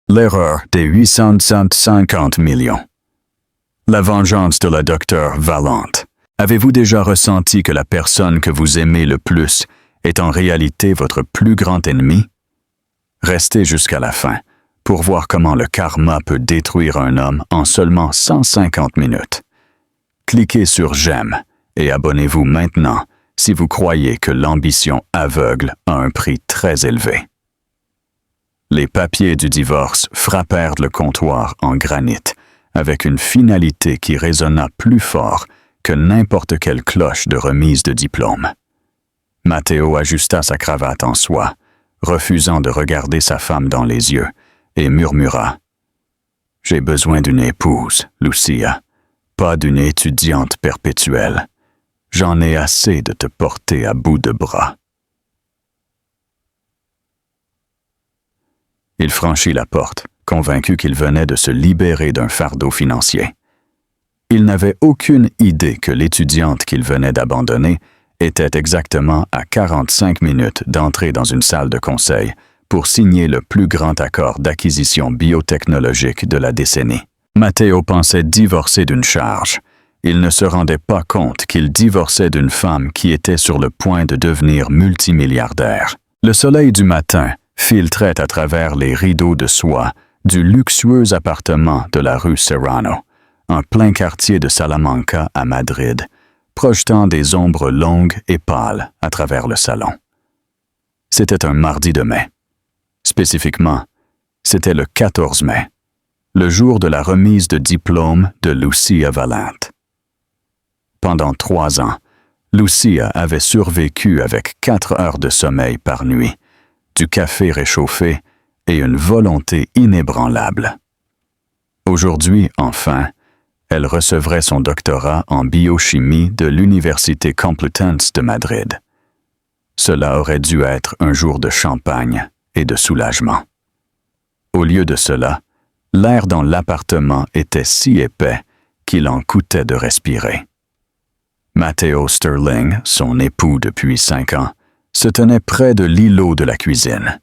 L'erreur des 850 millions. La vengeance de la docteure Valente. Avez-vous déjà ressenti que la personne que vous aimez le plus est en réalité votre plus grand ennemi? Restez jusqu'à la fin pour voir comment le karma peut détruire un homme en seulement 150 minutes. Cliquez sur j'aime et abonnez-vous maintenant si vous croyez que l'ambition aveugle a un prix très élevé. Les papiers du divorce frappèrent le comptoir en granit avec une finalité qui résonna plus fort que n'importe quelle cloche de remise de diplôme. Matteo ajusta sa cravate en soie, refusant de regarder sa femme dans les yeux, et murmura « J'ai besoin d'une épouse, Lucia, pas d'une étudiante perpétuelle. J'en ai assez de te porter à bout de bras. » Il franchit la porte, convaincu qu'il venait de se libérer d'un fardeau financier. Il n'avait aucune idée que l'étudiante qu'il venait d'abandonner était exactement à 45 minutes d'entrer dans une salle de conseil pour signer le plus grand accord d'acquisition biotechnologique de la décennie. Matteo pensait divorcer d'une charge. Il ne se rendait pas compte qu'il divorçait d'une femme qui était sur le point de devenir multimilliardaire. Le soleil du matin filtrait à travers les rideaux de soie du luxueux appartement de la rue Serrano, en plein quartier de Salamanca à Madrid, projetant des ombres longues et pâles à travers le salon. C'était un mardi de mai. Spécifiquement, c'était le 14 mai, le jour de la remise de diplôme de Lucia Valente. Pendant 3 ans, Lucia avait survécu avec 4 heures de sommeil par nuit, du café réchauffé et une volonté inébranlable. Aujourd'hui, enfin, elle recevrait son doctorat en biochimie de l'Université Complutense de Madrid. Cela aurait dû être un jour de champagne et de soulagement. Au lieu de cela, l'air dans l'appartement était si épais qu'il en coûtait de respirer. Matteo Sterling, son époux depuis 5 ans, se tenait près de l'îlot de la cuisine.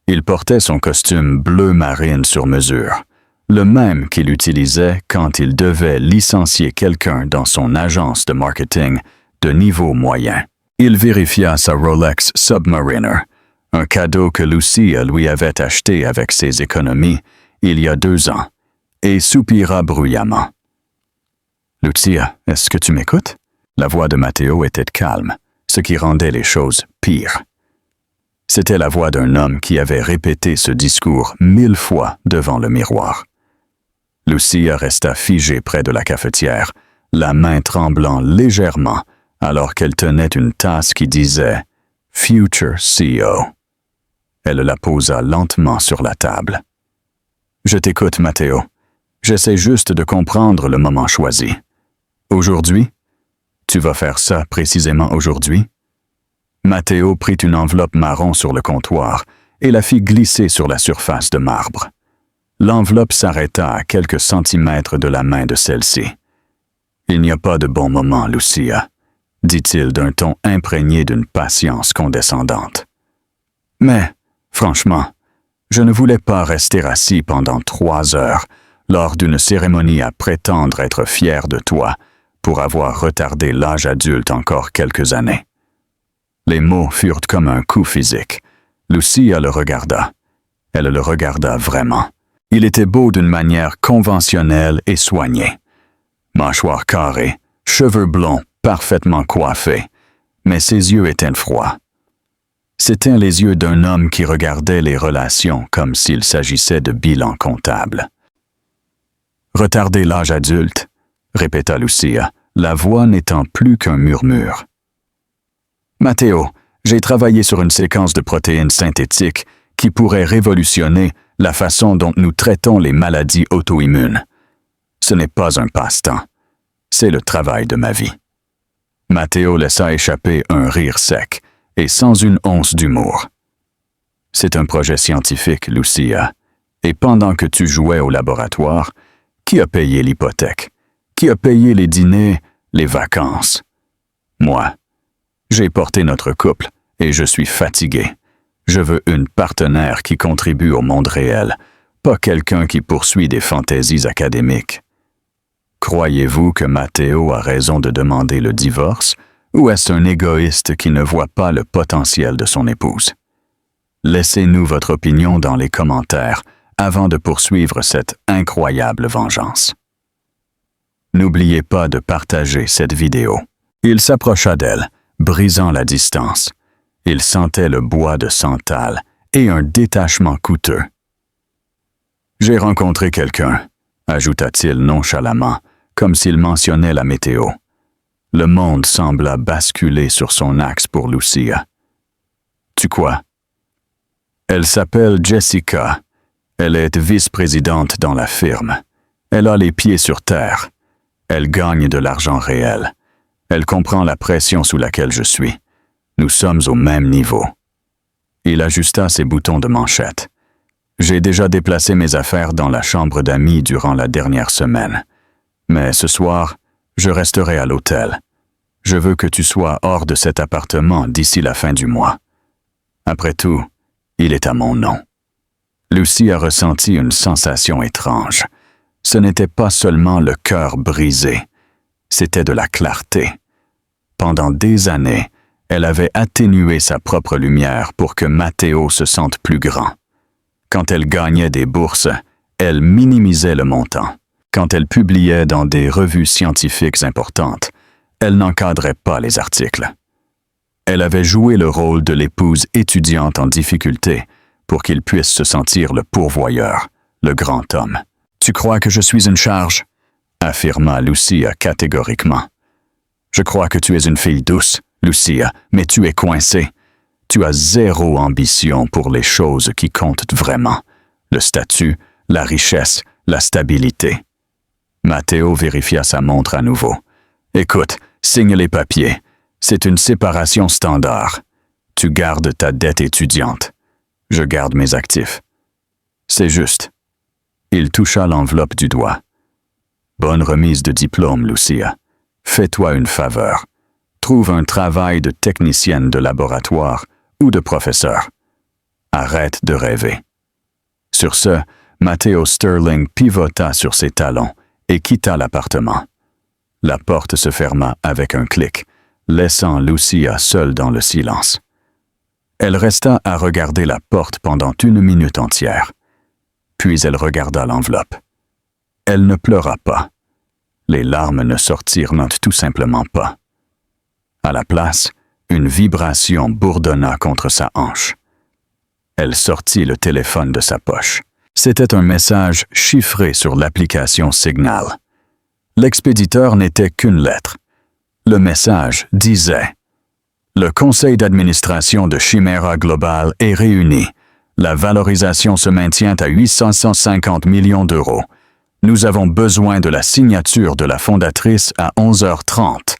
Il portait son costume bleu marine sur mesure, le même qu'il utilisait quand il devait licencier quelqu'un dans son agence de marketing de niveau moyen. Il vérifia sa Rolex Submariner, un cadeau que Lucia lui avait acheté avec ses économies il y a 2 ans, et soupira bruyamment. « Lucia, est-ce que tu m'écoutes? » La voix de Matteo était calme, ce qui rendait les choses pires. C'était la voix d'un homme qui avait répété ce discours 1000 fois devant le miroir. Lucia resta figée près de la cafetière, la main tremblant légèrement alors qu'elle tenait une tasse qui disait « Future CEO ». Elle la posa lentement sur la table. « Je t'écoute, Matteo. J'essaie juste de comprendre le moment choisi. Aujourd'hui? Tu vas faire ça précisément aujourd'hui? » Matteo prit une enveloppe marron sur le comptoir et la fit glisser sur la surface de marbre. L'enveloppe s'arrêta à quelques centimètres de la main de celle-ci. « Il n'y a pas de bon moment, Lucia, » dit-il d'un ton imprégné d'une patience condescendante. « Mais, franchement, je ne voulais pas rester assis pendant 3 heures lors d'une cérémonie à prétendre être fier de toi pour avoir retardé l'âge adulte encore quelques années. » Les mots furent comme un coup physique. Lucia le regarda. Elle le regarda vraiment. Il était beau d'une manière conventionnelle et soignée. Mâchoire carrée, cheveux blonds parfaitement coiffés, mais ses yeux étaient froids. C'étaient les yeux d'un homme qui regardait les relations comme s'il s'agissait de bilan comptable. « Retarder l'âge adulte », répéta Lucia, la voix n'étant plus qu'un murmure. « Matteo, j'ai travaillé sur une séquence de protéines synthétiques qui pourrait révolutionner la façon dont nous traitons les maladies auto-immunes. Ce n'est pas un passe-temps, c'est le travail de ma vie. » Matteo laissa échapper un rire sec et sans une once d'humour. « C'est un projet scientifique, Lucia, et pendant que tu jouais au laboratoire, qui a payé l'hypothèque? Qui a payé les dîners, les vacances? Moi. J'ai porté notre couple et je suis fatigué. Je veux une partenaire qui contribue au monde réel, pas quelqu'un qui poursuit des fantaisies académiques. Croyez-vous que Matteo a raison de demander le divorce, ou est-ce un égoïste qui ne voit pas le potentiel de son épouse? Laissez-nous votre opinion dans les commentaires avant de poursuivre cette incroyable vengeance. N'oubliez pas de partager cette vidéo. Il s'approcha d'elle, brisant la distance. Il sentait le bois de santal et un détachement coûteux. « J'ai rencontré quelqu'un », ajouta-t-il nonchalamment, comme s'il mentionnait la météo. Le monde sembla basculer sur son axe pour Lucia. « Tu quoi? » « Elle s'appelle Jessica. Elle est vice-présidente dans la firme. Elle a les pieds sur terre. Elle gagne de l'argent réel. Elle comprend la pression sous laquelle je suis. Nous sommes au même niveau. » Il ajusta ses boutons de manchette. « J'ai déjà déplacé mes affaires dans la chambre d'amis durant la dernière semaine. Mais ce soir, je resterai à l'hôtel. Je veux que tu sois hors de cet appartement d'ici la fin du mois. Après tout, il est à mon nom. » Lucie a ressenti une sensation étrange. Ce n'était pas seulement le cœur brisé, c'était de la clarté. Pendant des années, elle avait atténué sa propre lumière pour que Matteo se sente plus grand. Quand elle gagnait des bourses, elle minimisait le montant. Quand elle publiait dans des revues scientifiques importantes, elle n'encadrait pas les articles. Elle avait joué le rôle de l'épouse étudiante en difficulté pour qu'il puisse se sentir le pourvoyeur, le grand homme. « Tu crois que je suis une charge? » affirma Lucia catégoriquement. « Je crois que tu es une fille douce, Lucia, mais tu es coincée. Tu as zéro ambition pour les choses qui comptent vraiment. Le statut, la richesse, la stabilité. » Matteo vérifia sa montre à nouveau. « Écoute, signe les papiers. C'est une séparation standard. Tu gardes ta dette étudiante. Je garde mes actifs. C'est juste. » Il toucha l'enveloppe du doigt. « Bonne remise de diplôme, Lucia. Fais-toi une faveur. Trouve un travail de technicienne de laboratoire ou de professeur. Arrête de rêver. » Sur ce, Matteo Sterling pivota sur ses talons et quitta l'appartement. La porte se ferma avec un clic, laissant Lucia seule dans le silence. Elle resta à regarder la porte pendant 1 minute entière. Puis elle regarda l'enveloppe. Elle ne pleura pas. Les larmes ne sortirent tout simplement pas. À la place, une vibration bourdonna contre sa hanche. Elle sortit le téléphone de sa poche. C'était un message chiffré sur l'application Signal. L'expéditeur n'était qu'une lettre. Le message disait « Le conseil d'administration de Chimera Global est réuni. La valorisation se maintient à 850 millions d'euros. Nous avons besoin de la signature de la fondatrice à 11h30.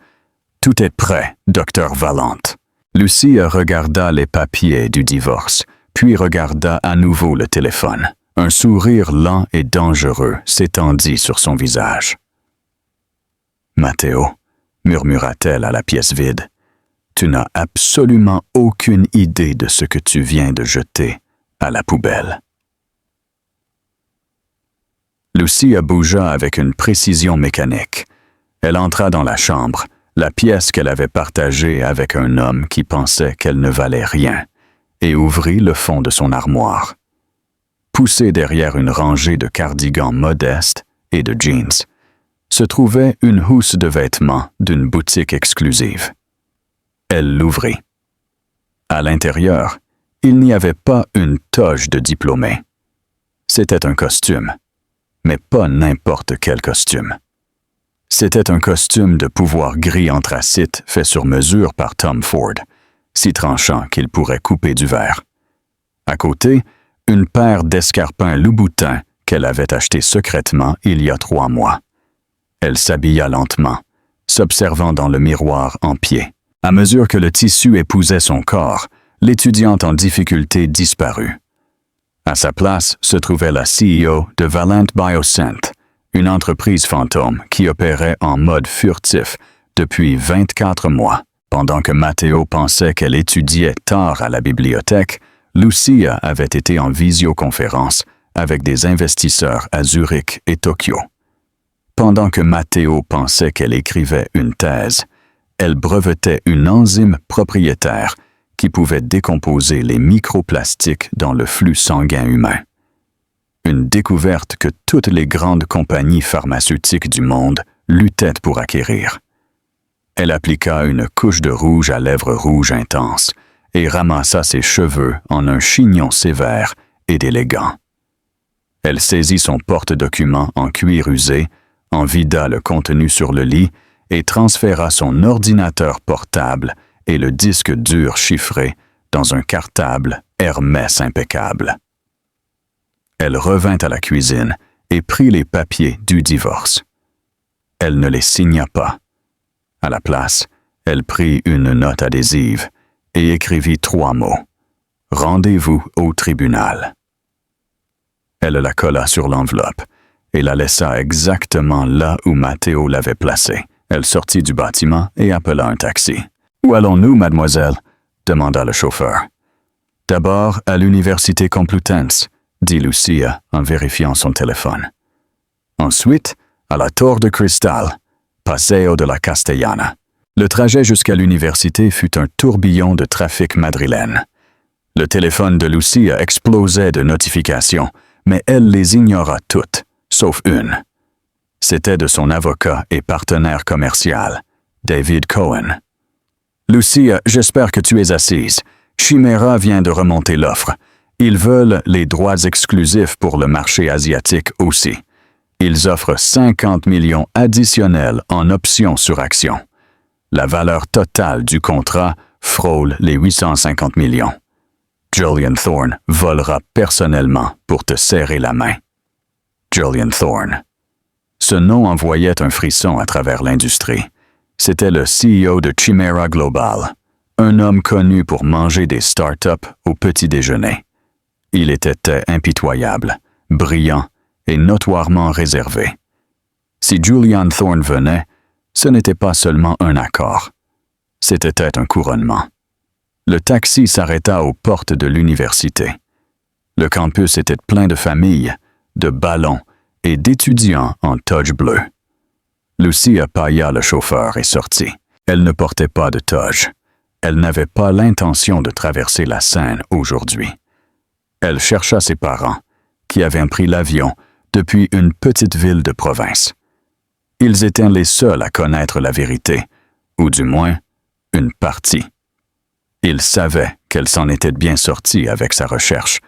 Tout est prêt, Dr. Valente. » Lucia regarda les papiers du divorce, puis regarda à nouveau le téléphone. Un sourire lent et dangereux s'étendit sur son visage. « Matteo, » murmura-t-elle à la pièce vide, « tu n'as absolument aucune idée de ce que tu viens de jeter à la poubelle. » Lucia bougea avec une précision mécanique. Elle entra dans la chambre, la pièce qu'elle avait partagée avec un homme qui pensait qu'elle ne valait rien, et ouvrit le fond de son armoire. Poussée derrière une rangée de cardigans modestes et de jeans, se trouvait une housse de vêtements d'une boutique exclusive. Elle l'ouvrit. À l'intérieur, il n'y avait pas une toge de diplômé. C'était un costume, mais pas n'importe quel costume. C'était un costume de pouvoir gris anthracite fait sur mesure par Tom Ford, si tranchant qu'il pourrait couper du verre. À côté, une paire d'escarpins Louboutin qu'elle avait achetés secrètement il y a 3 mois. Elle s'habilla lentement, s'observant dans le miroir en pied. À mesure que le tissu épousait son corps, l'étudiante en difficulté disparut. À sa place se trouvait la CEO de Valent Bioscent, une entreprise fantôme qui opérait en mode furtif depuis 24 mois. Pendant que Matteo pensait qu'elle étudiait tard à la bibliothèque, Lucia avait été en visioconférence avec des investisseurs à Zurich et Tokyo. Pendant que Matteo pensait qu'elle écrivait une thèse, elle brevetait une enzyme propriétaire qui pouvait décomposer les microplastiques dans le flux sanguin humain. Une découverte que toutes les grandes compagnies pharmaceutiques du monde luttaient pour acquérir. Elle appliqua une couche de rouge à lèvres rouges intense et ramassa ses cheveux en un chignon sévère et d'élégant. Elle saisit son porte-documents en cuir usé, en vida le contenu sur le lit et transféra son ordinateur portable et le disque dur chiffré dans un cartable Hermès impeccable. Elle revint à la cuisine et prit les papiers du divorce. Elle ne les signa pas. À la place, elle prit une note adhésive et écrivit 3 mots. « Rendez-vous au tribunal ». Elle la colla sur l'enveloppe et la laissa exactement là où Matteo l'avait placée. Elle sortit du bâtiment et appela un taxi. « Où allons-nous, mademoiselle ?» demanda le chauffeur. « D'abord à l'Université Complutense », dit Lucia en vérifiant son téléphone. « Ensuite, à la Tour de Cristal, Paseo de la Castellana. » Le trajet jusqu'à l'université fut un tourbillon de trafic madrilène. Le téléphone de Lucia explosait de notifications, mais elle les ignora toutes, sauf une. C'était de son avocat et partenaire commercial, David Cohen. « Lucia, j'espère que tu es assise. Chimera vient de remonter l'offre. Ils veulent les droits exclusifs pour le marché asiatique aussi. Ils offrent 50 millions additionnels en options sur actions. La valeur totale du contrat frôle les 850 millions. Julian Thorne volera personnellement pour te serrer la main. » Julian Thorne. Ce nom envoyait un frisson à travers l'industrie. C'était le CEO de Chimera Global, un homme connu pour manger des start-up au petit déjeuner. Il était impitoyable, brillant et notoirement réservé. Si Julian Thorne venait, ce n'était pas seulement un accord. C'était un couronnement. Le taxi s'arrêta aux portes de l'université. Le campus était plein de familles, de ballons et d'étudiants en toge bleue. Lucia pailla le chauffeur et sortit. Elle ne portait pas de toge. Elle n'avait pas l'intention de traverser la Seine aujourd'hui. Elle chercha ses parents, qui avaient pris l'avion depuis une petite ville de province. Ils étaient les seuls à connaître la vérité, ou du moins, une partie. Ils savaient qu'elle s'en était bien sortie avec sa recherche,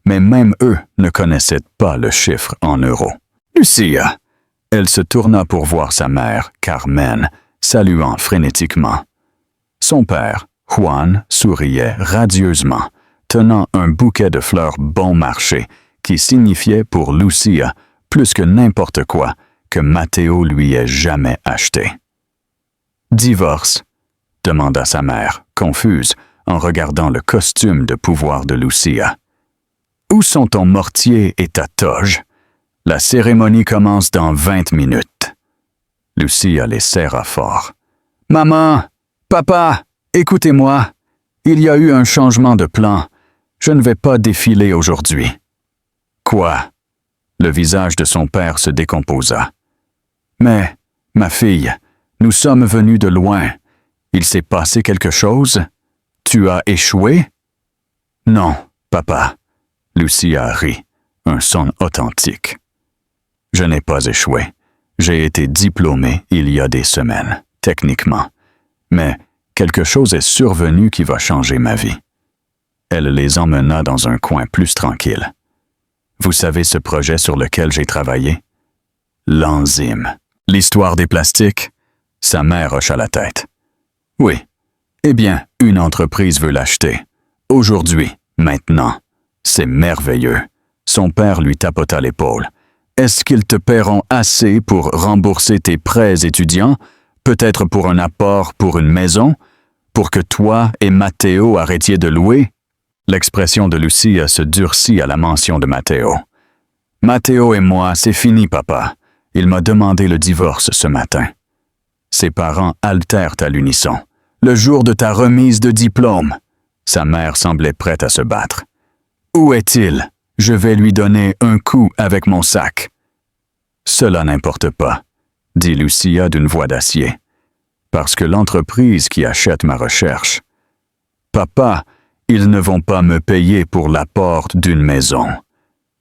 mais même eux ne connaissaient pas le chiffre en euros. « Lucia !» Elle se tourna pour voir sa mère, Carmen, saluant frénétiquement. Son père, Juan, souriait radieusement, tenant un bouquet de fleurs bon marché qui signifiait pour Lucia, plus que n'importe quoi, que Matteo lui ait jamais acheté. « Divorce ?» demanda sa mère, confuse, en regardant le costume de pouvoir de Lucia. « Où sont ton mortier et ta toge? La cérémonie commence dans 20 minutes. » Lucia les serra fort. « Maman! Papa! Écoutez-moi! Il y a eu un changement de plan. Je ne vais pas défiler aujourd'hui. »« Quoi? » Le visage de son père se décomposa. « Mais, ma fille, nous sommes venus de loin. Il s'est passé quelque chose? Tu as échoué? »« Non, papa. » Lucia rit, un son authentique. « Je n'ai pas échoué. J'ai été diplômé il y a des semaines, techniquement. Mais quelque chose est survenu qui va changer ma vie. » Elle les emmena dans un coin plus tranquille. « Vous savez ce projet sur lequel j'ai travaillé? L'enzyme. L'histoire des plastiques? » Sa mère hocha la tête. « Oui. Eh bien, une entreprise veut l'acheter. Aujourd'hui, maintenant. C'est merveilleux. » Son père lui tapota l'épaule. « Est-ce qu'ils te paieront assez pour rembourser tes prêts étudiants? Peut-être pour un apport pour une maison? Pour que toi et Matteo arrêtiez de louer? » L'expression de Lucia se durcit à la mention de Matteo. « Matteo et moi, c'est fini, papa. Il m'a demandé le divorce ce matin. » Ses parents haltèrent à l'unisson. « Le jour de ta remise de diplôme. » Sa mère semblait prête à se battre. « Où est-il? Je vais lui donner un coup avec mon sac. Cela n'importe pas, dit Lucia d'une voix d'acier, parce que l'entreprise qui achète ma recherche. Papa, ils ne vont pas me payer pour la porte d'une maison.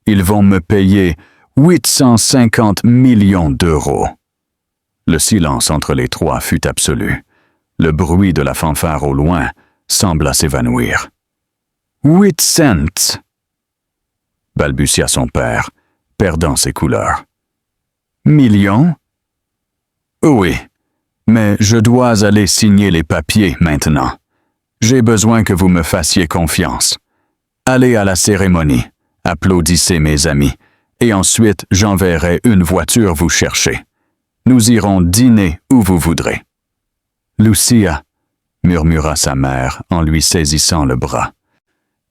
Ils vont me payer 850 millions d'euros. Le silence entre les trois fut absolu. Le bruit de la fanfare au loin sembla s'évanouir. 8 cents, balbutia son père, perdant ses couleurs. Millions? Oui, mais je dois aller signer les papiers maintenant. J'ai besoin que vous me fassiez confiance. Allez à la cérémonie, applaudissez mes amis, et ensuite j'enverrai une voiture vous chercher. Nous irons dîner où vous voudrez. Lucia, murmura sa mère en lui saisissant le bras.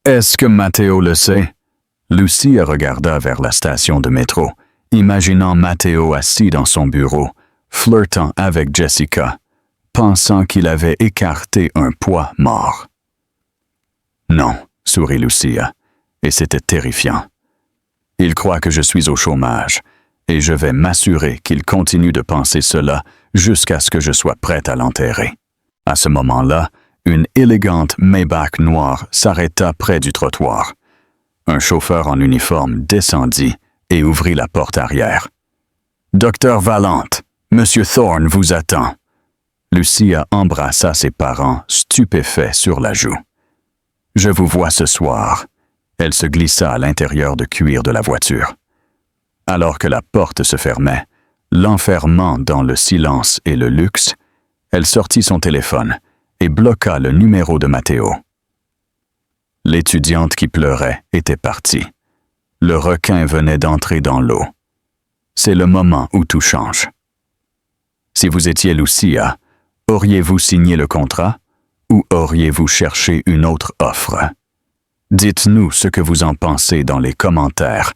Est-ce que Matteo le sait? Lucia regarda vers la station de métro, imaginant Matteo assis dans son bureau, flirtant avec Jessica, pensant qu'il avait écarté un poids mort. Non, sourit Lucia, et c'était terrifiant. Il croit que je suis au chômage, et je vais m'assurer qu'il continue de penser cela jusqu'à ce que je sois prête à l'enterrer. À ce moment-là, une élégante Maybach noire s'arrêta près du trottoir. Un chauffeur en uniforme descendit et ouvrit la porte arrière. « Docteur Valente, Monsieur Thorne vous attend. » Lucia embrassa ses parents, stupéfaits sur la joue. « Je vous vois ce soir. » Elle se glissa à l'intérieur de cuir de la voiture. Alors que la porte se fermait, l'enfermant dans le silence et le luxe, elle sortit son téléphone et bloqua le numéro de Matteo. L'étudiante qui pleurait était partie. Le requin venait d'entrer dans l'eau. C'est le moment où tout change. Si vous étiez Lucia, auriez-vous signé le contrat ou auriez-vous cherché une autre offre? Dites-nous ce que vous en pensez dans les commentaires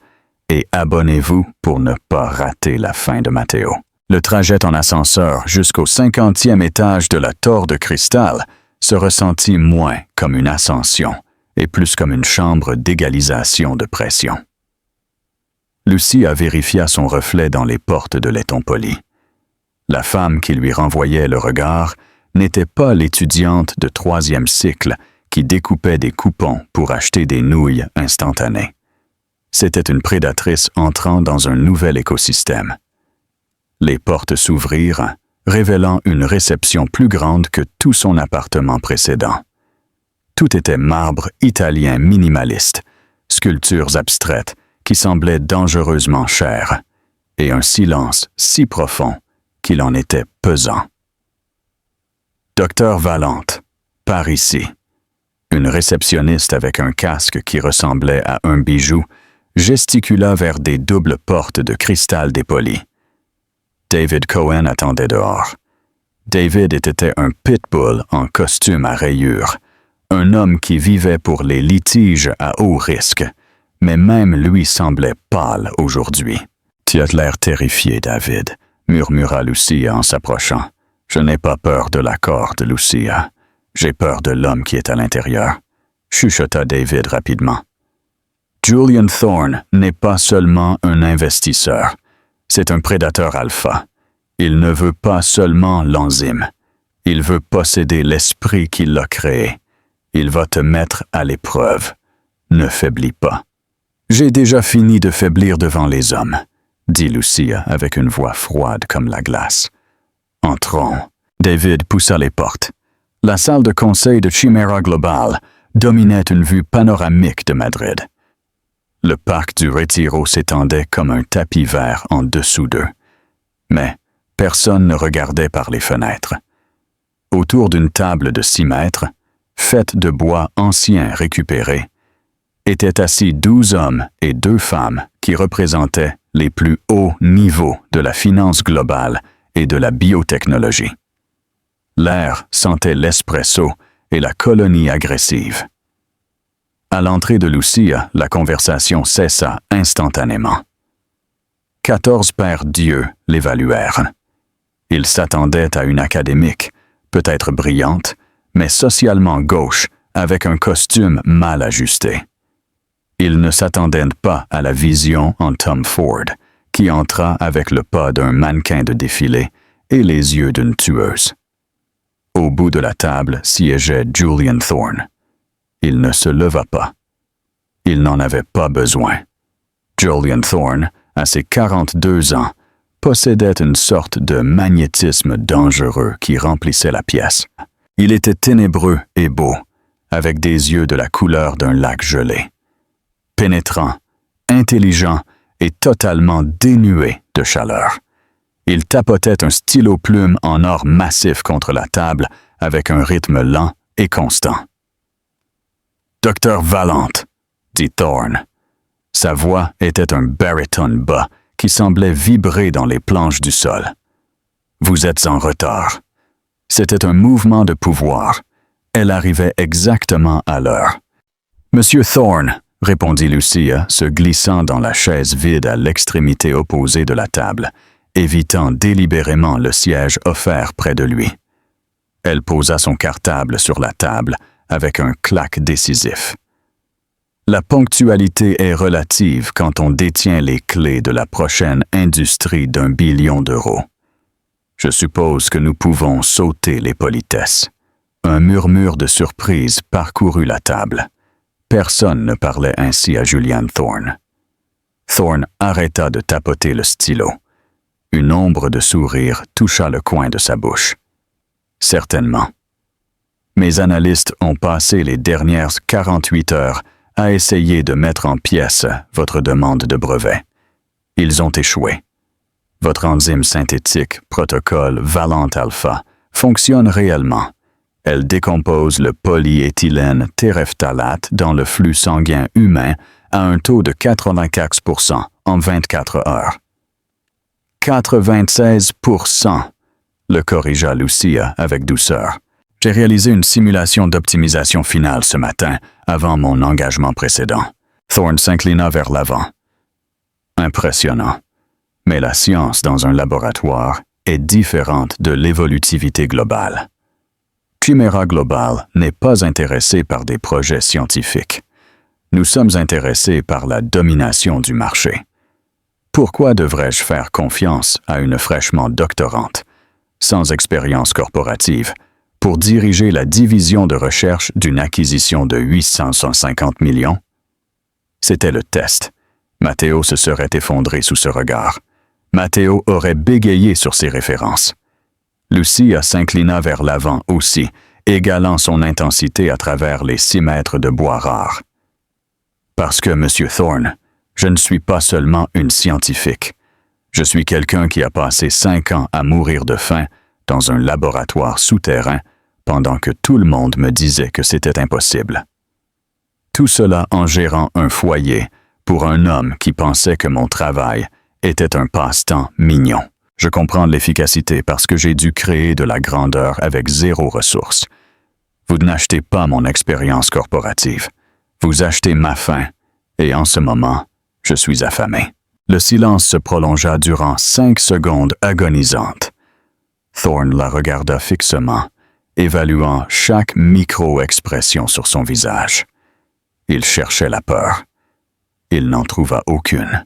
et abonnez-vous pour ne pas rater la fin de Matteo. Le trajet en ascenseur jusqu'au 50e étage de la tour de cristal se ressentit moins comme une ascension et plus comme une chambre d'égalisation de pression. Lucia vérifia son reflet dans les portes de laiton poli. La femme qui lui renvoyait le regard n'était pas l'étudiante de 3e cycle qui découpait des coupons pour acheter des nouilles instantanées. C'était une prédatrice entrant dans un nouvel écosystème. Les portes s'ouvrirent, révélant une réception plus grande que tout son appartement précédent. Tout était marbre italien minimaliste, sculptures abstraites qui semblaient dangereusement chères, et un silence si profond qu'il en était pesant. Docteur Valente, par ici. Une réceptionniste avec un casque qui ressemblait à un bijou gesticula vers des doubles portes de cristal dépoli. David Cohen attendait dehors. David était un pitbull en costume à rayures, un homme qui vivait pour les litiges à haut risque, mais même lui semblait pâle aujourd'hui. « Tu as l'air terrifié, David, » murmura Lucia en s'approchant. « Je n'ai pas peur de la corde, Lucia. J'ai peur de l'homme qui est à l'intérieur. » chuchota David rapidement. Julian Thorne n'est pas seulement un investisseur. C'est un prédateur alpha. Il ne veut pas seulement l'enzyme. Il veut posséder l'esprit qui l'a créé. Il va te mettre à l'épreuve. Ne faiblis pas. J'ai déjà fini de faiblir devant les hommes, dit Lucia avec une voix froide comme la glace. Entrons. David poussa les portes. La salle de conseil de Chimera Global dominait une vue panoramique de Madrid. Le parc du Retiro s'étendait comme un tapis vert en dessous d'eux. Mais personne ne regardait par les fenêtres. Autour d'une table de 6 mètres, faite de bois ancien récupéré, étaient assis 12 hommes et 2 femmes qui représentaient les plus hauts niveaux de la finance globale et de la biotechnologie. L'air sentait l'espresso et la colonie agressive. À l'entrée de Lucia, la conversation cessa instantanément. 14 pères dieux l'évaluèrent. Il s'attendait à une académique, peut-être brillante, mais socialement gauche, avec un costume mal ajusté. Il ne s'attendait pas à la vision en Tom Ford, qui entra avec le pas d'un mannequin de défilé et les yeux d'une tueuse. Au bout de la table siégeait Julian Thorne. Il ne se leva pas. Il n'en avait pas besoin. Julian Thorne, à ses 42 ans, possédait une sorte de magnétisme dangereux qui remplissait la pièce. Il était ténébreux et beau, avec des yeux de la couleur d'un lac gelé. Pénétrant, intelligent et totalement dénué de chaleur. Il tapotait un stylo-plume en or massif contre la table avec un rythme lent et constant. « Docteur Vallant », dit Thorne. Sa voix était un baryton bas qui semblait vibrer dans les planches du sol. « Vous êtes en retard. » C'était un mouvement de pouvoir. Elle arrivait exactement à l'heure. « Monsieur Thorne », répondit Lucia, se glissant dans la chaise vide à l'extrémité opposée de la table, évitant délibérément le siège offert près de lui. Elle posa son cartable sur la table avec un claque décisif. La ponctualité est relative quand on détient les clés de la prochaine industrie d'1 billion d'euros. Je suppose que nous pouvons sauter les politesses. Un murmure de surprise parcourut la table. Personne ne parlait ainsi à Julian Thorne. Thorne arrêta de tapoter le stylo. Une ombre de sourire toucha le coin de sa bouche. Certainement. Mes analystes ont passé les dernières 48 heures à essayer de mettre en pièces votre demande de brevet. Ils ont échoué. Votre enzyme synthétique, protocole Vallant Alpha, fonctionne réellement. Elle décompose le polyéthylène terephthalate dans le flux sanguin humain à un taux de 94% en 24 heures. 96%, le corrigea Lucia avec douceur. J'ai réalisé une simulation d'optimisation finale ce matin, avant mon engagement précédent. Thorne s'inclina vers l'avant. Impressionnant. Mais la science dans un laboratoire est différente de l'évolutivité globale. Chimera Global n'est pas intéressé par des projets scientifiques. Nous sommes intéressés par la domination du marché. Pourquoi devrais-je faire confiance à une fraîchement doctorante, sans expérience corporative, pour diriger la division de recherche d'une acquisition de 850 millions? C'était le test. Matteo se serait effondré sous ce regard. Matteo aurait bégayé sur ses références. Lucia s'inclina vers l'avant aussi, égalant son intensité à travers les 6 mètres de bois rare. Parce que, Monsieur Thorne, je ne suis pas seulement une scientifique. Je suis quelqu'un qui a passé 5 ans à mourir de faim dans un laboratoire souterrain pendant que tout le monde me disait que c'était impossible. Tout cela en gérant un foyer pour un homme qui pensait que mon travail était un passe-temps mignon. Je comprends l'efficacité parce que j'ai dû créer de la grandeur avec 0 ressources. Vous n'achetez pas mon expérience corporative. Vous achetez ma faim, et en ce moment, je suis affamé. Le silence se prolongea durant 5 secondes agonisantes. Thorne la regarda fixement, évaluant chaque micro-expression sur son visage. Il cherchait la peur. Il n'en trouva aucune.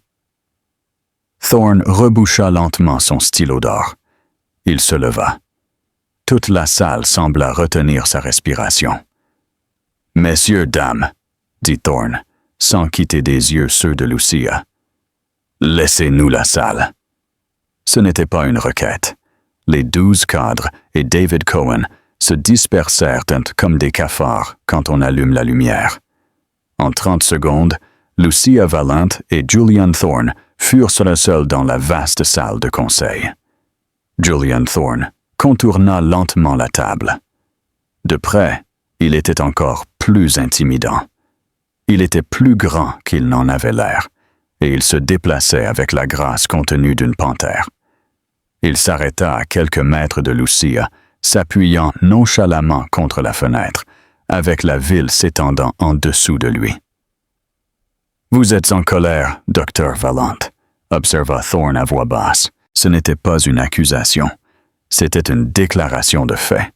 Thorne reboucha lentement son stylo d'or. Il se leva. Toute la salle sembla retenir sa respiration. « Messieurs, dames, » dit Thorne, sans quitter des yeux ceux de Lucia. « Laissez-nous la salle. » Ce n'était pas une requête. Les 12 cadres et David Cohen se dispersèrent comme des cafards quand on allume la lumière. En 30 secondes, Lucia Vallant et Julian Thorne furent seuls dans la vaste salle de conseil. Julian Thorne contourna lentement la table. De près, il était encore plus intimidant. Il était plus grand qu'il n'en avait l'air, et il se déplaçait avec la grâce contenue d'une panthère. Il s'arrêta à quelques mètres de Lucia, s'appuyant nonchalamment contre la fenêtre, avec la ville s'étendant en dessous de lui. « Vous êtes en colère, docteur Vallant », observa Thorne à voix basse. Ce n'était pas une accusation. C'était une déclaration de fait.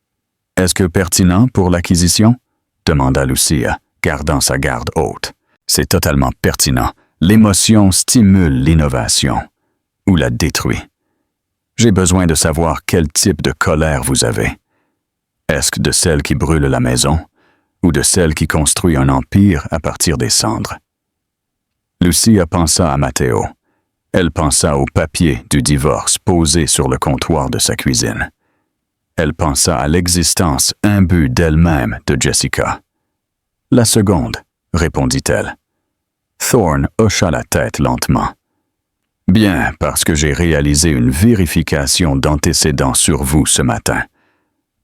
« Est-ce que pertinent pour l'acquisition ?» demanda Lucia, gardant sa garde haute. C'est totalement pertinent. L'émotion stimule l'innovation ou la détruit. J'ai besoin de savoir quel type de colère vous avez. Est-ce de celle qui brûle la maison ou de celle qui construit un empire à partir des cendres? Lucia pensa à Matteo. Elle pensa au papier du divorce posé sur le comptoir de sa cuisine. Elle pensa à l'existence imbue d'elle-même de Jessica. La seconde, répondit-elle. Thorne hocha la tête lentement. Bien, parce que j'ai réalisé une vérification d'antécédents sur vous ce matin.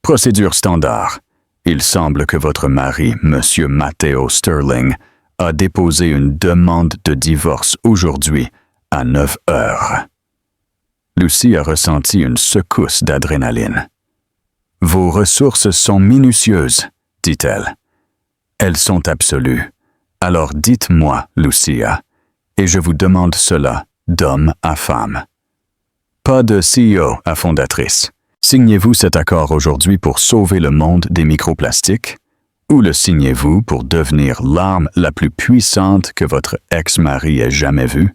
Procédure standard. Il semble que votre mari, M. Matteo Sterling, a déposé une demande de divorce aujourd'hui à 9 heures. Lucie a ressenti une secousse d'adrénaline. « Vos ressources sont minutieuses, dit-elle. Elles sont absolues. Alors dites-moi, Lucia, et je vous demande cela d'homme à femme. Pas de CEO à fondatrice. Signez-vous cet accord aujourd'hui pour sauver le monde des microplastiques? Ou le signez-vous pour devenir l'arme la plus puissante que votre ex-mari ait jamais vue? »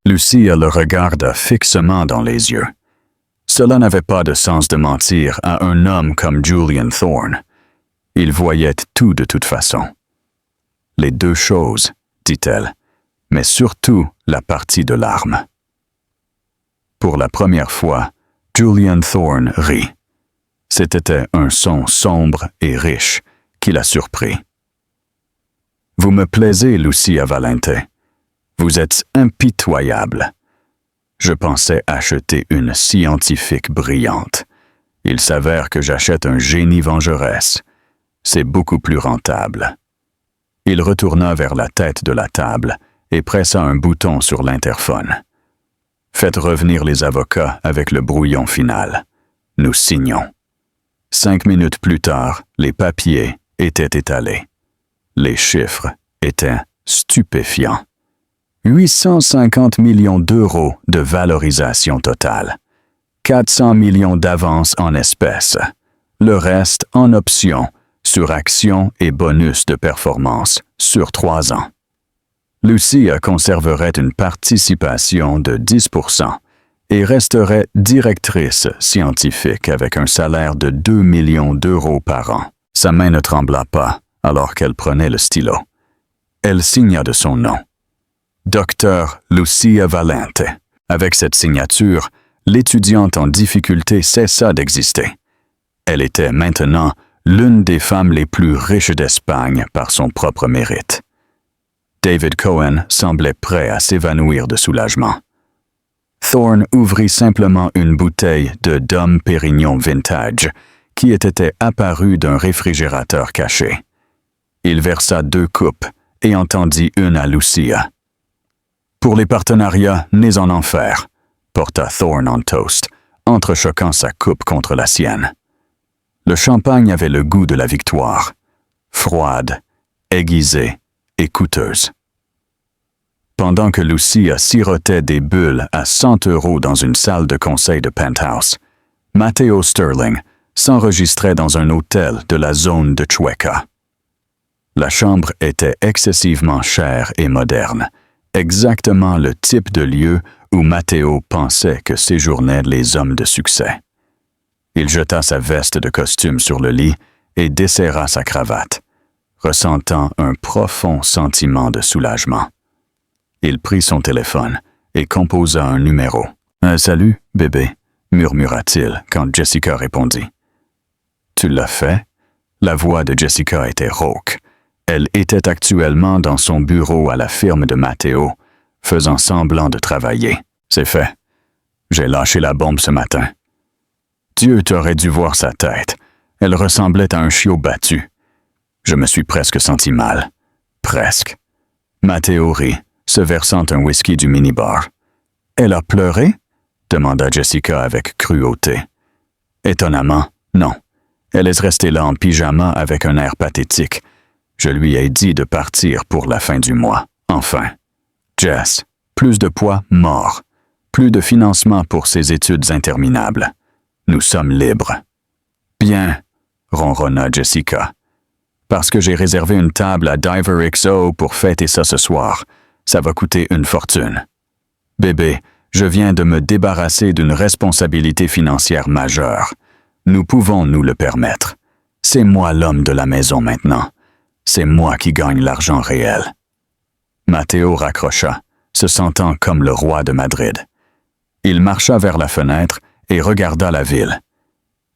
Lucia le regarda fixement dans les yeux. Cela n'avait pas de sens de mentir à un homme comme Julian Thorne. Il voyait tout de toute façon. « Les deux choses, dit-elle, mais surtout la partie de l'arme. » Pour la première fois, Julian Thorne rit. C'était un son sombre et riche qui l'a surpris. « Vous me plaisez, Lucia Valente. Vous êtes impitoyable. Je pensais acheter une scientifique brillante. Il s'avère que j'achète un génie vengeresse. C'est beaucoup plus rentable. » Il retourna vers la tête de la table et pressa un bouton sur l'interphone. « Faites revenir les avocats avec le brouillon final. Nous signons. » 5 minutes plus tard, les papiers étaient étalés. Les chiffres étaient stupéfiants. 850 millions d'euros de valorisation totale. 400 millions d'avances en espèces. Le reste en options, sur actions et bonus de performance sur 3 ans. Lucia conserverait une participation de 10% et resterait directrice scientifique avec un salaire de 2 millions d'euros par an. Sa main ne trembla pas alors qu'elle prenait le stylo. Elle signa de son nom. Dr. Lucia Valente. Avec cette signature, l'étudiante en difficulté cessa d'exister. Elle était maintenant l'une des femmes les plus riches d'Espagne par son propre mérite. David Cohen semblait prêt à s'évanouir de soulagement. Thorne ouvrit simplement une bouteille de Dom Pérignon Vintage qui était apparue d'un réfrigérateur caché. Il versa 2 coupes et en tendit une à Lucia. « Pour les partenariats nés en enfer », porta Thorne en toast, entrechoquant sa coupe contre la sienne. Le champagne avait le goût de la victoire, froide, aiguisée et coûteuse. Pendant que Lucia sirotait des bulles à 100 € dans une salle de conseil de penthouse, Matteo Sterling s'enregistrait dans un hôtel de la zone de Chueca. La chambre était excessivement chère et moderne, exactement le type de lieu où Matteo pensait que séjournaient les hommes de succès. Il jeta sa veste de costume sur le lit et desserra sa cravate, ressentant un profond sentiment de soulagement. Il prit son téléphone et composa un numéro. « Salut, bébé », murmura-t-il quand Jessica répondit. « Tu l'as fait ?» La voix de Jessica était rauque. Elle était actuellement dans son bureau à la firme de Matteo, faisant semblant de travailler. « C'est fait. J'ai lâché la bombe ce matin. » Dieu t'aurait dû voir sa tête. Elle ressemblait à un chiot battu. Je me suis presque senti mal. Presque. Matteo rit, se versant un whisky du minibar. « Elle a pleuré ?» demanda Jessica avec cruauté. Étonnamment, non. Elle est restée là en pyjama avec un air pathétique. Je lui ai dit de partir pour la fin du mois. Enfin. Jess, plus de poids, mort. Plus de financement pour ses études interminables. Nous sommes libres. Bien, ronronna Jessica. Parce que j'ai réservé une table à Diver XO pour fêter ça ce soir. Ça va coûter une fortune. Bébé, je viens de me débarrasser d'une responsabilité financière majeure. Nous pouvons nous le permettre. C'est moi l'homme de la maison maintenant. C'est moi qui gagne l'argent réel. Matteo raccrocha, se sentant comme le roi de Madrid. Il marcha vers la fenêtre et regarda la ville.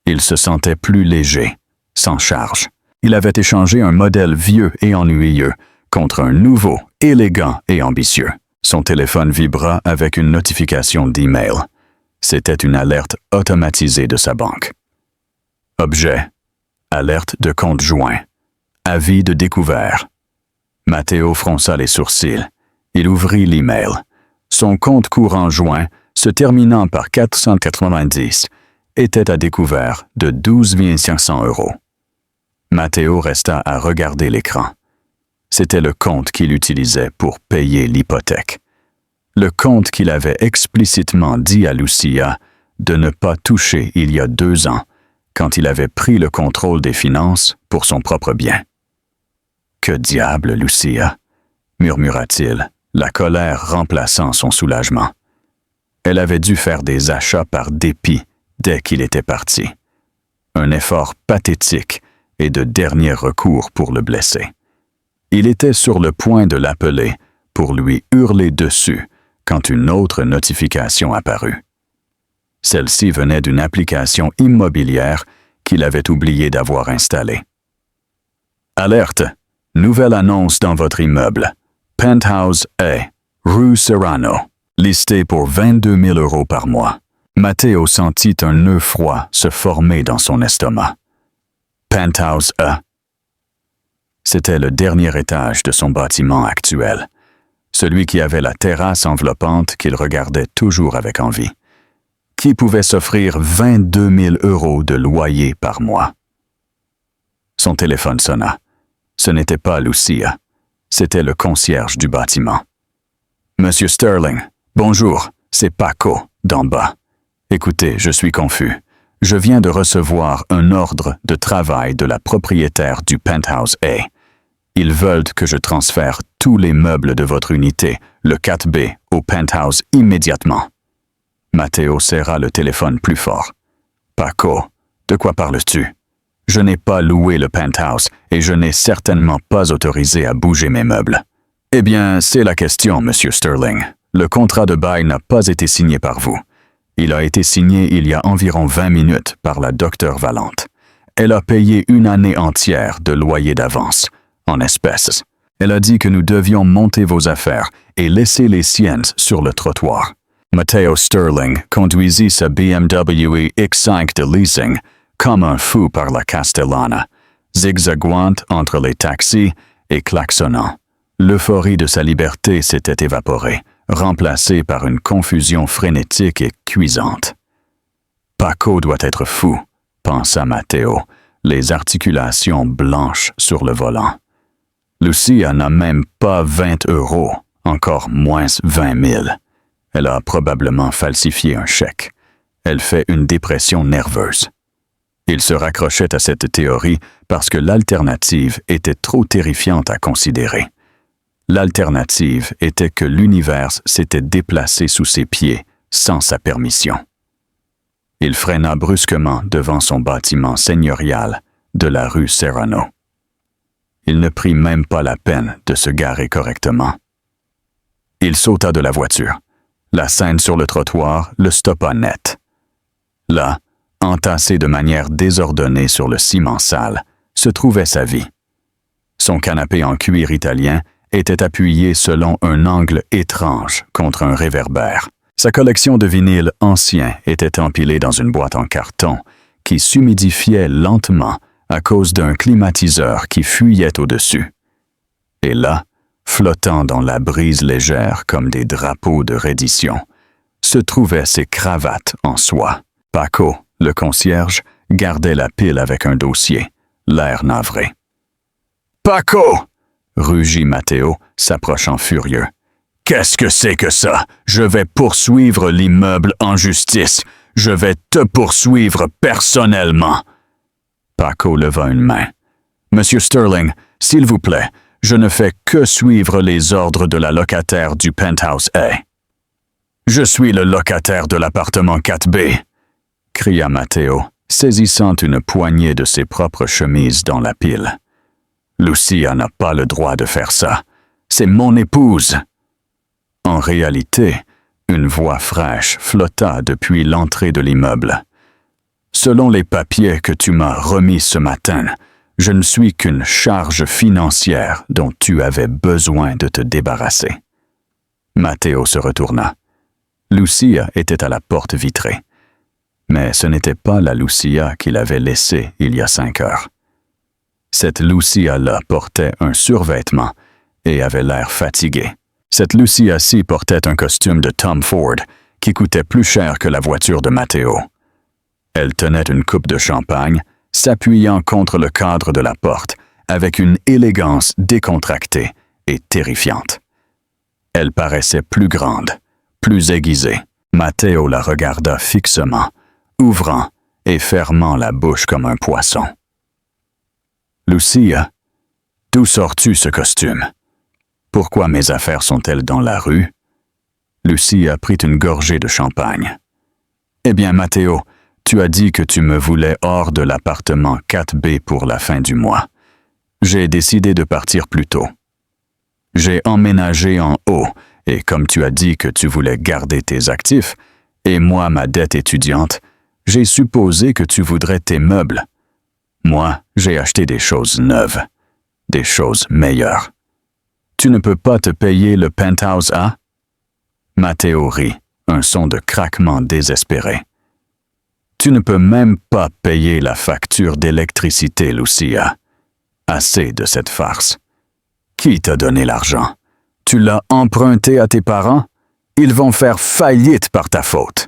Il se sentait plus léger, sans charge. Il avait échangé un modèle vieux et ennuyeux contre un nouveau, élégant et ambitieux. Son téléphone vibra avec une notification d'email. C'était une alerte automatisée de sa banque. Objet. Alerte de compte joint. Avis de découvert. Matteo fronça les sourcils. Il ouvrit l'email. Son compte courant joint, se terminant par 490, était à découvert de 12 500 €. Matteo resta à regarder l'écran. C'était le compte qu'il utilisait pour payer l'hypothèque. Le compte qu'il avait explicitement dit à Lucia de ne pas toucher il y a 2 ans, quand il avait pris le contrôle des finances pour son propre bien. « Que diable, Lucia » murmura-t-il, la colère remplaçant son soulagement. Elle avait dû faire des achats par dépit dès qu'il était parti. Un effort pathétique et de dernier recours pour le blesser. Il était sur le point de l'appeler pour lui hurler dessus quand une autre notification apparut. Celle-ci venait d'une application immobilière qu'il avait oublié d'avoir installée. Alerte! Nouvelle annonce dans votre immeuble. Penthouse A, rue Serrano, listé pour 22 000 € par mois. Matteo sentit un nœud froid se former dans son estomac. Penthouse A. C'était le dernier étage de son bâtiment actuel, celui qui avait la terrasse enveloppante qu'il regardait toujours avec envie. Qui pouvait s'offrir 22 000 € de loyer par mois? Son téléphone sonna. Ce n'était pas Lucia, c'était le concierge du bâtiment. « Monsieur Sterling, bonjour, c'est Paco, d'en bas. Écoutez, je suis confus. Je viens de recevoir un ordre de travail de la propriétaire du Penthouse A. Ils veulent que je transfère tous les meubles de votre unité, le 4B, au Penthouse immédiatement. » Matteo serra le téléphone plus fort. « Paco, de quoi parles-tu? Je n'ai pas loué le Penthouse et je n'ai certainement pas autorisé à bouger mes meubles. » « Eh bien, c'est la question, Monsieur Sterling. Le contrat de bail n'a pas été signé par vous. Il a été signé il y a environ 20 minutes par la docteure Valente. Elle a payé 1 année entière de loyer d'avance, en espèces. Elle a dit que nous devions monter vos affaires et laisser les siennes sur le trottoir. Matteo Sterling conduisit sa BMW X5 de leasing comme un fou par la Castellana, zigzaguant entre les taxis et klaxonnant. L'euphorie de sa liberté s'était évaporée, remplacée par une confusion frénétique et cuisante. « Paco doit être fou », pensa Matteo, les articulations blanches sur le volant. Lucia n'a même pas 20 €, encore moins 20 000. Elle a probablement falsifié un chèque. Elle fait une dépression nerveuse. Il se raccrochait à cette théorie parce que l'alternative était trop terrifiante à considérer. L'alternative était que l'univers s'était déplacé sous ses pieds sans sa permission. Il freina brusquement devant son bâtiment seigneurial de la rue Serrano. Il ne prit même pas la peine de se garer correctement. Il sauta de la voiture. La scène sur le trottoir le stoppa net. Là, entassé de manière désordonnée sur le ciment sale, se trouvait sa vie. Son canapé en cuir italien était appuyé selon un angle étrange contre un réverbère. Sa collection de vinyles anciens était empilée dans une boîte en carton qui s'humidifiait lentement à cause d'un climatiseur qui fuyait au-dessus. Et là, flottant dans la brise légère comme des drapeaux de reddition, se trouvaient ses cravates en soie. Paco, le concierge, gardait la pile avec un dossier, l'air navré. « Paco !» rugit Matteo, s'approchant furieux. « Qu'est-ce que c'est que ça? Je vais poursuivre l'immeuble en justice. Je vais te poursuivre personnellement. » Paco leva une main. Monsieur Sterling, s'il vous plaît, je ne fais que suivre les ordres de la locataire du penthouse A. Je suis le locataire de l'appartement 4B, cria Matteo, saisissant une poignée de ses propres chemises dans la pile. Lucia n'a pas le droit de faire ça. C'est mon épouse. En réalité, une voix fraîche flotta depuis l'entrée de l'immeuble. Selon les papiers que tu m'as remis ce matin, je ne suis qu'une charge financière dont tu avais besoin de te débarrasser. Matteo se retourna. Lucia était à la porte vitrée. Mais ce n'était pas la Lucia qu'il avait laissée il y a 5 heures. Cette Lucia-là portait un survêtement et avait l'air fatiguée. Cette Lucia-ci portait un costume de Tom Ford qui coûtait plus cher que la voiture de Matteo. Elle tenait une coupe de champagne, s'appuyant contre le cadre de la porte avec une élégance décontractée et terrifiante. Elle paraissait plus grande, plus aiguisée. Matteo la regarda fixement, ouvrant et fermant la bouche comme un poisson. « Lucia, d'où sors-tu ce costume? Pourquoi mes affaires sont-elles dans la rue? » Lucia prit une gorgée de champagne. « Eh bien, Matteo, tu as dit que tu me voulais hors de l'appartement 4B pour la fin du mois. J'ai décidé de partir plus tôt. J'ai emménagé en haut, et comme tu as dit que tu voulais garder tes actifs, et moi ma dette étudiante, j'ai supposé que tu voudrais tes meubles. Moi, j'ai acheté des choses neuves, des choses meilleures. Tu ne peux pas te payer le penthouse A? » Matteo rit, un son de craquement désespéré. « Tu ne peux même pas payer la facture d'électricité, Lucia. Assez de cette farce. Qui t'a donné l'argent? Tu l'as emprunté à tes parents? Ils vont faire faillite par ta faute. »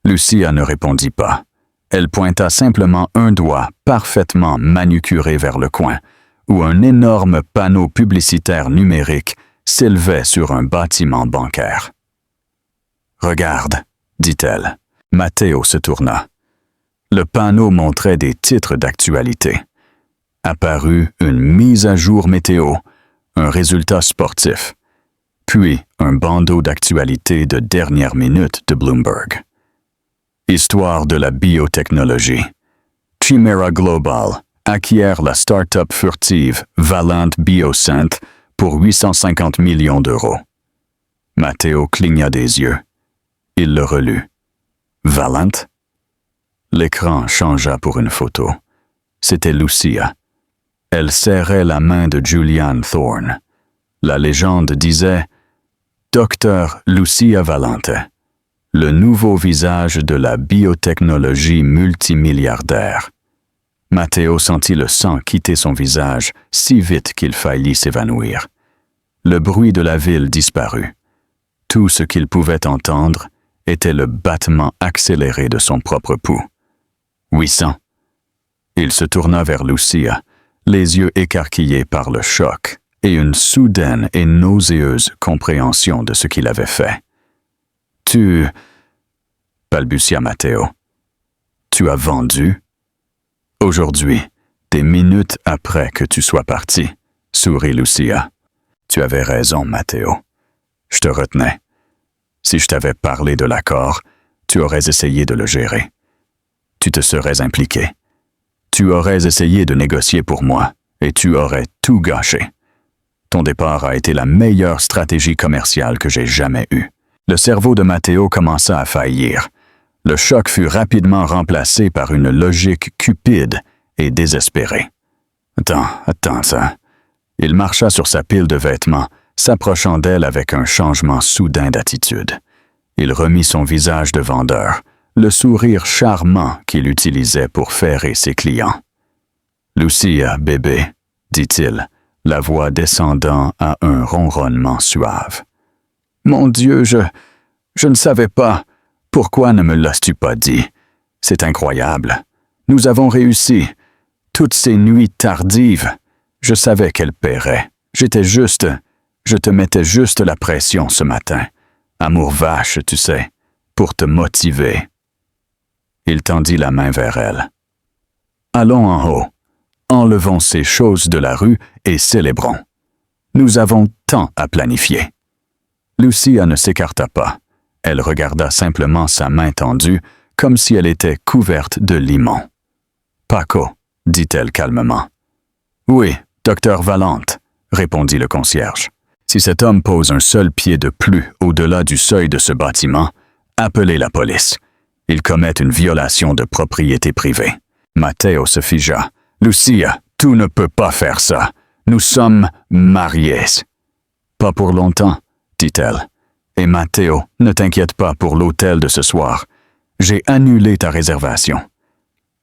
Lucia ne répondit pas. Elle pointa simplement un doigt parfaitement manucuré vers le coin, où un énorme panneau publicitaire numérique s'élevait sur un bâtiment bancaire. « Regarde, dit-elle. » Matteo se tourna. Le panneau montrait des titres d'actualité. Apparut une mise à jour météo, un résultat sportif, puis un bandeau d'actualité de dernière minute de Bloomberg. Histoire de la biotechnologie. Chimera Global acquiert la start-up furtive Valent Biosynth pour 850 millions d'euros. Matteo cligna des yeux. Il le relut. Valent? L'écran changea pour une photo. C'était Lucia. Elle serrait la main de Julianne Thorne. La légende disait « Docteur Lucia Valente, le nouveau visage de la biotechnologie multimilliardaire. » Matteo sentit le sang quitter son visage si vite qu'il faillit s'évanouir. Le bruit de la ville disparut. Tout ce qu'il pouvait entendre était le battement accéléré de son propre pouls. 800. Il se tourna vers Lucia, les yeux écarquillés par le choc et une soudaine et nauséeuse compréhension de ce qu'il avait fait. « Tu... » balbutia Matteo. « Tu as vendu? » « Aujourd'hui, des minutes après que tu sois parti, » sourit Lucia. « Tu avais raison, Matteo. Je te retenais. Si je t'avais parlé de l'accord, tu aurais essayé de le gérer. Tu te serais impliqué. Tu aurais essayé de négocier pour moi, et tu aurais tout gâché. Ton départ a été la meilleure stratégie commerciale que j'ai jamais eue. » Le cerveau de Matteo commença à faillir. Le choc fut rapidement remplacé par une logique cupide et désespérée. Attends ça. Il marcha sur sa pile de vêtements, s'approchant d'elle avec un changement soudain d'attitude. Il remit son visage de vendeur, le sourire charmant qu'il utilisait pour ferrer ses clients. « Lucia, bébé, » dit-il, la voix descendant à un ronronnement suave. « Mon Dieu, je ne savais pas. Pourquoi ne me l'as-tu pas dit? C'est incroyable. Nous avons réussi. Toutes ces nuits tardives, je savais qu'elles paieraient. Je te mettais juste la pression ce matin. Amour vache, tu sais, pour te motiver. » Il tendit la main vers elle. « Allons en haut. Enlevons ces choses de la rue et célébrons. Nous avons tant à planifier. Lucia ne s'écarta pas. Elle regarda simplement sa main tendue, comme si elle était couverte de limon. « Paco, » dit-elle calmement. « Oui, docteur Valente, » répondit le concierge. « Si cet homme pose un seul pied de plus au-delà du seuil de ce bâtiment, appelez la police. Il commet une violation de propriété privée. » Matteo se figea. « Lucia, tu ne peux pas faire ça. Nous sommes mariés. »« Pas pour longtemps, » dit-elle. « Et Matteo, ne t'inquiète pas pour l'hôtel de ce soir. J'ai annulé ta réservation.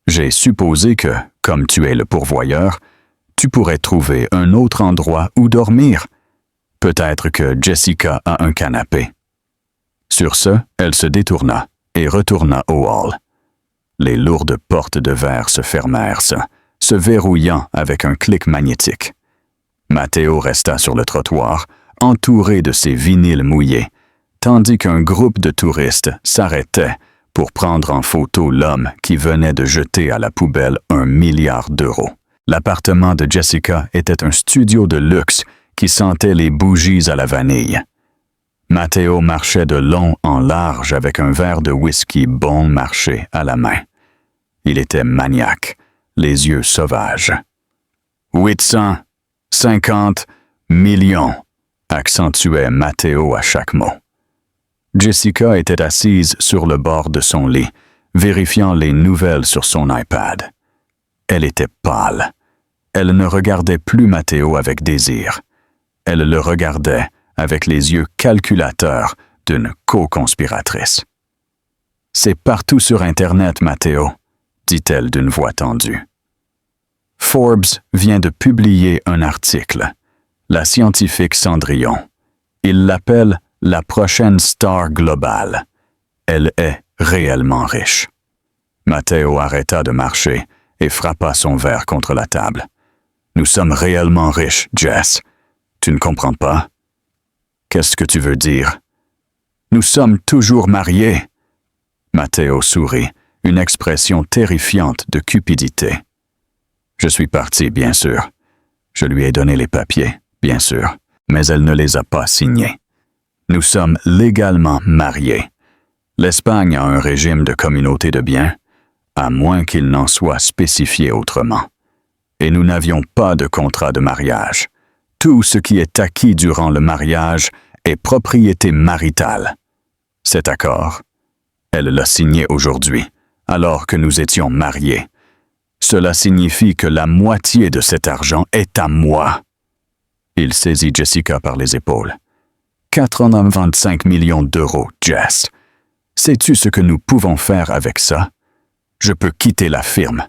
J'ai supposé que, comme tu es le pourvoyeur, tu pourrais trouver un autre endroit où dormir. Peut-être que Jessica a un canapé. » Sur ce, elle se détourna et retourna au hall. Les lourdes portes de verre se fermèrent, se verrouillant avec un clic magnétique. Matteo resta sur le trottoir, entouré de ses vinyles mouillés, tandis qu'un groupe de touristes s'arrêtait pour prendre en photo l'homme qui venait de jeter à la poubelle 1 milliard d'euros. L'appartement de Jessica était un studio de luxe qui sentait les bougies à la vanille. Matteo marchait de long en large avec un verre de whisky bon marché à la main. Il était maniaque, les yeux sauvages. 850 millions, accentuait Matteo à chaque mot. Jessica était assise sur le bord de son lit, vérifiant les nouvelles sur son iPad. Elle était pâle. Elle ne regardait plus Matteo avec désir. Elle le regardait avec les yeux calculateurs d'une co-conspiratrice. « C'est partout sur Internet, Matteo, » dit-elle d'une voix tendue. Forbes vient de publier un article. La scientifique Cendrillon. Il l'appelle la prochaine star globale. Elle est réellement riche. Matteo arrêta de marcher et frappa son verre contre la table. « Nous sommes réellement riches, Jess. Tu ne comprends pas? » « Qu'est-ce que tu veux dire? »« Nous sommes toujours mariés. » Matteo sourit, une expression terrifiante de cupidité. « Je suis parti, bien sûr. Je lui ai donné les papiers, bien sûr, mais elle ne les a pas signés. Nous sommes légalement mariés. L'Espagne a un régime de communauté de biens, à moins qu'il n'en soit spécifié autrement. Et nous n'avions pas de contrat de mariage. Tout ce qui est acquis durant le mariage est propriété maritale. Cet accord, elle l'a signé aujourd'hui, alors que nous étions mariés. Cela signifie que la moitié de cet argent est à moi. » Il saisit Jessica par les épaules. « 425 millions d'euros, Jess. Sais-tu ce que nous pouvons faire avec ça? Je peux quitter la firme.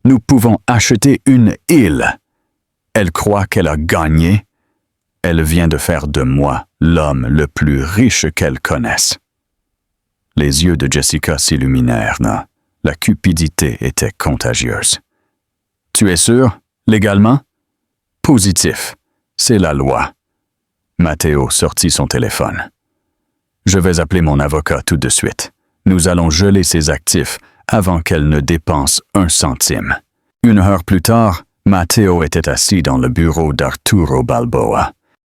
Nous pouvons acheter une île. Elle croit qu'elle a gagné. Elle vient de faire de moi l'homme le plus riche qu'elle connaisse. » Les yeux de Jessica s'illuminèrent. La cupidité était contagieuse. « Tu es sûr, légalement? »« Positif. C'est la loi. » Matteo sortit son téléphone. « Je vais appeler mon avocat tout de suite. Nous allons geler ses actifs avant qu'elle ne dépense 1 centime. » 1 heure plus tard, Matteo était assis dans le bureau d'Arturo Balboa.